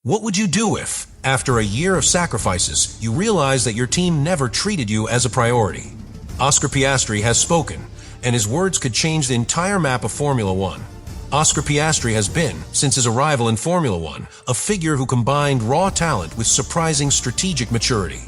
What would you do if, after a year of sacrifices, you realize that your team never treated you as a priority? Oscar Piastri has spoken, and his words could change the entire map of Formula One. Oscar Piastri has been, since his arrival in Formula One, a figure who combined raw talent with surprising strategic maturity.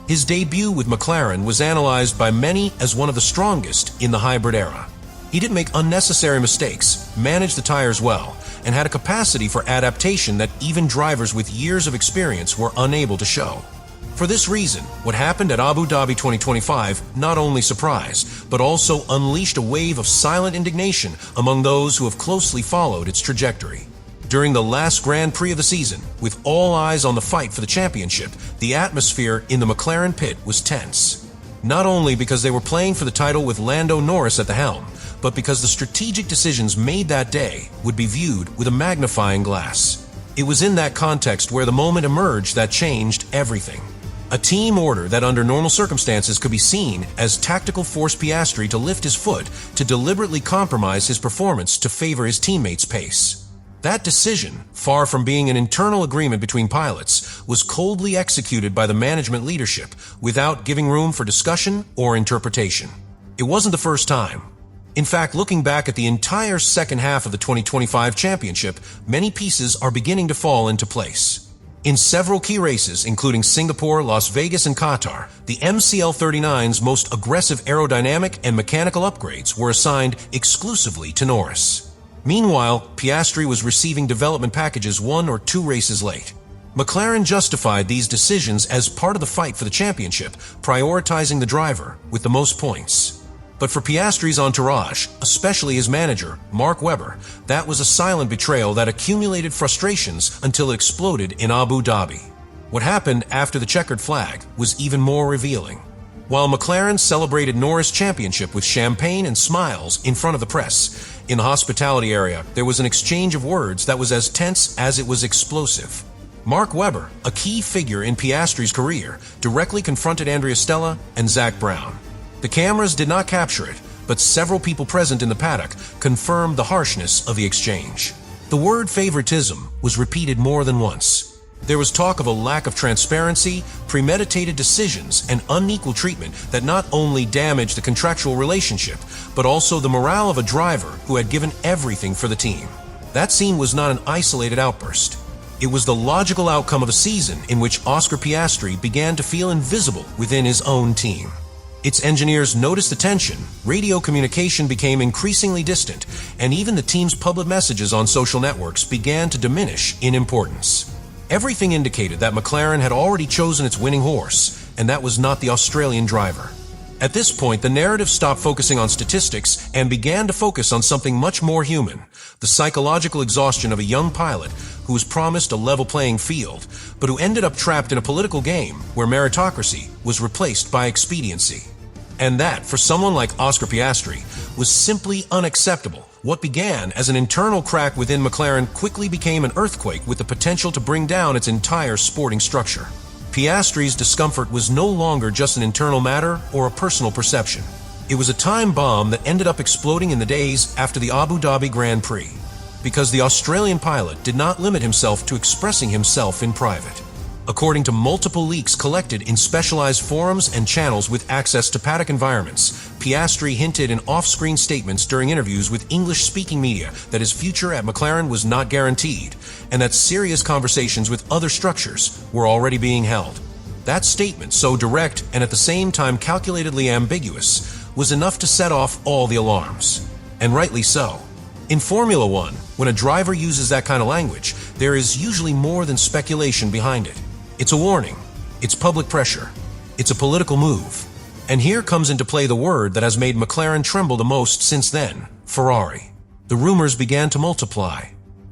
His debut with McLaren was analyzed by many as one of the strongest in the hybrid era. He didn't make unnecessary mistakes, managed the tires well, and had a capacity for adaptation that even drivers with years of experience were unable to show. For this reason, what happened at Abu Dhabi 2025 not only surprised, but also unleashed a wave of silent indignation among those who have closely followed its trajectory. During the last Grand Prix of the season, with all eyes on the fight for the championship, the atmosphere in the McLaren pit was tense. Not only because they were playing for the title with Lando Norris at the helm, but because the strategic decisions made that day would be viewed with a magnifying glass. It was in that context where the moment emerged that changed everything. A team order that under normal circumstances could be seen as tactical forced Piastri to lift his foot to deliberately compromise his performance to favor his teammates' pace. That decision, far from being an internal agreement between pilots, was coldly executed by the management leadership without giving room for discussion or interpretation. It wasn't the first time. In fact, looking back at the entire second half of the 2025 championship, many pieces are beginning to fall into place. In several key races, including Singapore, Las Vegas, and Qatar, the MCL-39's most aggressive aerodynamic and mechanical upgrades were assigned exclusively to Norris. Meanwhile, Piastri was receiving development packages 1 or 2 races late. McLaren justified these decisions as part of the fight for the championship, prioritizing the driver with the most points. But for Piastri's entourage, especially his manager, Mark Webber, that was a silent betrayal that accumulated frustrations until it exploded in Abu Dhabi. What happened after the checkered flag was even more revealing. While McLaren celebrated Norris' championship with champagne and smiles in front of the press, in the hospitality area, there was an exchange of words that was as tense as it was explosive. Mark Webber, a key figure in Piastri's career, directly confronted Andrea Stella and Zach Brown. The cameras did not capture it, but several people present in the paddock confirmed the harshness of the exchange. The word favoritism was repeated more than once. There was talk of a lack of transparency, premeditated decisions, and unequal treatment that not only damaged the contractual relationship, but also the morale of a driver who had given everything for the team. That scene was not an isolated outburst. It was the logical outcome of a season in which Oscar Piastri began to feel invisible within his own team. Its engineers noticed the tension, radio communication became increasingly distant, and even the team's public messages on social networks began to diminish in importance. Everything indicated that McLaren had already chosen its winning horse, and that was not the Australian driver. At this point, the narrative stopped focusing on statistics and began to focus on something much more human, the psychological exhaustion of a young pilot who was promised a level playing field, but who ended up trapped in a political game where meritocracy was replaced by expediency. And that, for someone like Oscar Piastri, was simply unacceptable. What began as an internal crack within McLaren quickly became an earthquake with the potential to bring down its entire sporting structure. Piastri's discomfort was no longer just an internal matter or a personal perception. It was a time bomb that ended up exploding in the days after the Abu Dhabi Grand Prix, because the Australian pilot did not limit himself to expressing himself in private. According to multiple leaks collected in specialized forums and channels with access to paddock environments, Piastri hinted in off-screen statements during interviews with English-speaking media that his future at McLaren was not guaranteed, and that serious conversations with other structures were already being held. That statement, so direct and at the same time calculatedly ambiguous, was enough to set off all the alarms. And rightly so. In Formula One, when a driver uses that kind of language, there is usually more than speculation behind it. It's a warning. It's public pressure. It's a political move. And here comes into play the word that has made McLaren tremble the most since then, Ferrari. The rumors began to multiply.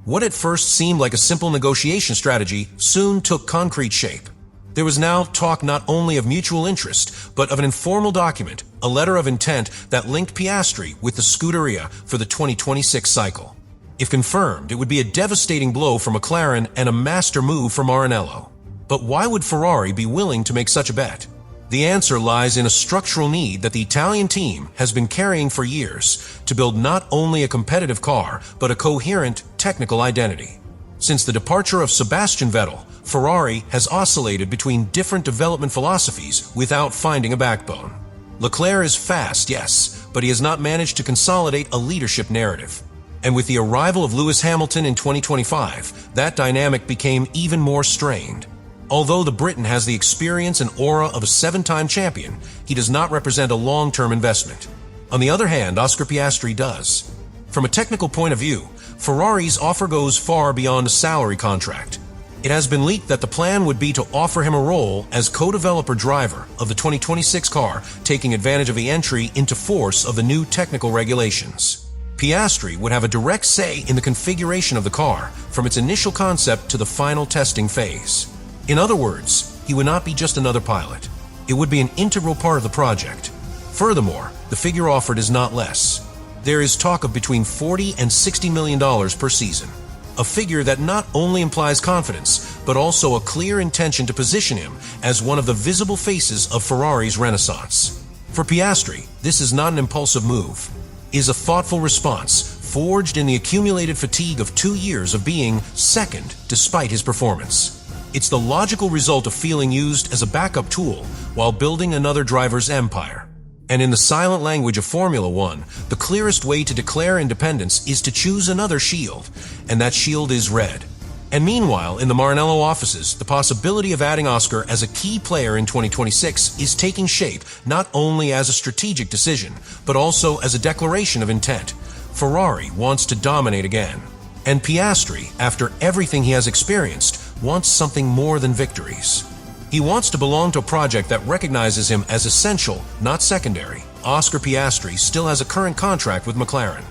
What at first seemed like a simple negotiation strategy soon took concrete shape. There was now talk not only of mutual interest, but of an informal document, a letter of intent that linked Piastri with the Scuderia for the 2026 cycle. If confirmed, it would be a devastating blow for McLaren and a master move for Maranello. But why would Ferrari be willing to make such a bet? The answer lies in a structural need that the Italian team has been carrying for years to build not only a competitive car, but a coherent technical identity. Since the departure of Sebastian Vettel, Ferrari has oscillated between different development philosophies without finding a backbone. Leclerc is fast, yes, but he has not managed to consolidate a leadership narrative. And with the arrival of Lewis Hamilton in 2025, that dynamic became even more strained. Although the Briton has the experience and aura of a 7-time champion, he does not represent a long-term investment. On the other hand, Oscar Piastri does. From a technical point of view, Ferrari's offer goes far beyond a salary contract. It has been leaked that the plan would be to offer him a role as co-developer driver of the 2026 car, taking advantage of the entry into force of the new technical regulations. Piastri would have a direct say in the configuration of the car, from its initial concept to the final testing phase. In other words, he would not be just another pilot. It would be an integral part of the project. Furthermore, the figure offered is not less. There is talk of between $40 and $60 million per season. A figure that not only implies confidence, but also a clear intention to position him as one of the visible faces of Ferrari's renaissance. For Piastri, this is not an impulsive move. It is a thoughtful response, forged in the accumulated fatigue of 2 years of being second despite his performance. It's the logical result of feeling used as a backup tool while building another driver's empire. And in the silent language of Formula One, the clearest way to declare independence is to choose another shield, and that shield is red. And meanwhile, in the Maranello offices, the possibility of adding Oscar as a key player in 2026 is taking shape not only as a strategic decision, but also as a declaration of intent. Ferrari wants to dominate again. And Piastri, after everything he has experienced, wants something more than victories. He wants to belong to a project that recognizes him as essential, not secondary. Oscar Piastri still has a current contract with McLaren.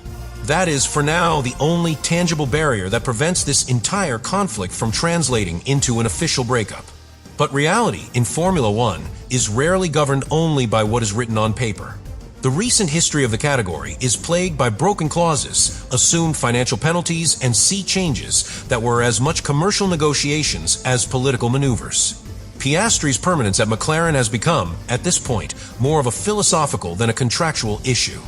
That is, for now, the only tangible barrier that prevents this entire conflict from translating into an official breakup. But reality in Formula One is rarely governed only by what is written on paper. The recent history of the category is plagued by broken clauses, assumed financial penalties, and sea changes that were as much commercial negotiations as political maneuvers. Piastri's permanence at McLaren has become, at this point, more of a philosophical than a contractual issue.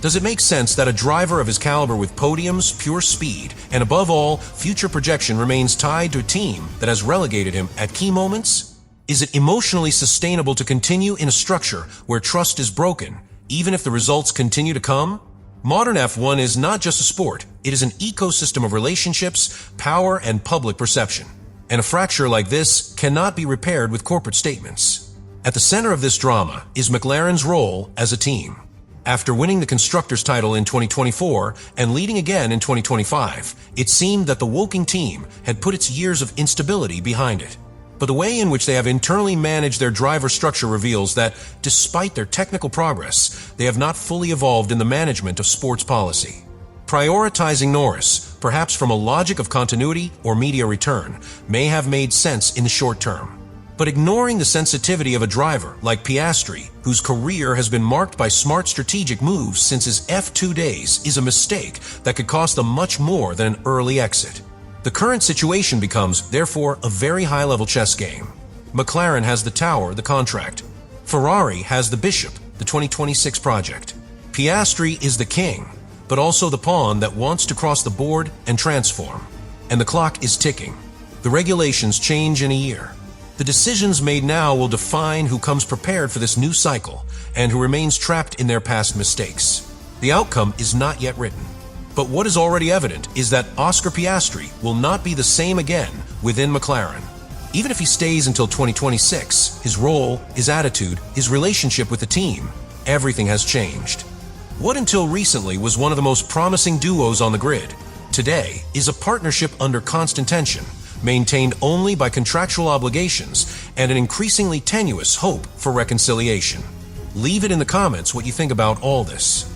Does it make sense that a driver of his caliber with podiums, pure speed, and above all, future projection remains tied to a team that has relegated him at key moments? Is it emotionally sustainable to continue in a structure where trust is broken, even if the results continue to come? Modern F1 is not just a sport, it is an ecosystem of relationships, power, and public perception. And a fracture like this cannot be repaired with corporate statements. At the center of this drama is McLaren's role as a team. After winning the Constructors' title in 2024 and leading again in 2025, it seemed that the Woking team had put its years of instability behind it. But the way in which they have internally managed their driver structure reveals that, despite their technical progress, they have not fully evolved in the management of sports policy. Prioritizing Norris, perhaps from a logic of continuity or media return, may have made sense in the short term. But ignoring the sensitivity of a driver like Piastri, whose career has been marked by smart strategic moves since his F2 days, is a mistake that could cost them much more than an early exit. The current situation becomes, therefore, a very high-level chess game. McLaren has the tower, the contract. Ferrari has the bishop, the 2026 project. Piastri is the king, but also the pawn that wants to cross the board and transform. And the clock is ticking. The regulations change in a year. The decisions made now will define who comes prepared for this new cycle and who remains trapped in their past mistakes. The outcome is not yet written. But what is already evident is that Oscar Piastri will not be the same again within McLaren. Even if he stays until 2026, his role, his attitude, his relationship with the team, everything has changed. What until recently was one of the most promising duos on the grid, today is a partnership under constant tension, maintained only by contractual obligations and an increasingly tenuous hope for reconciliation. Leave it in the comments what you think about all this.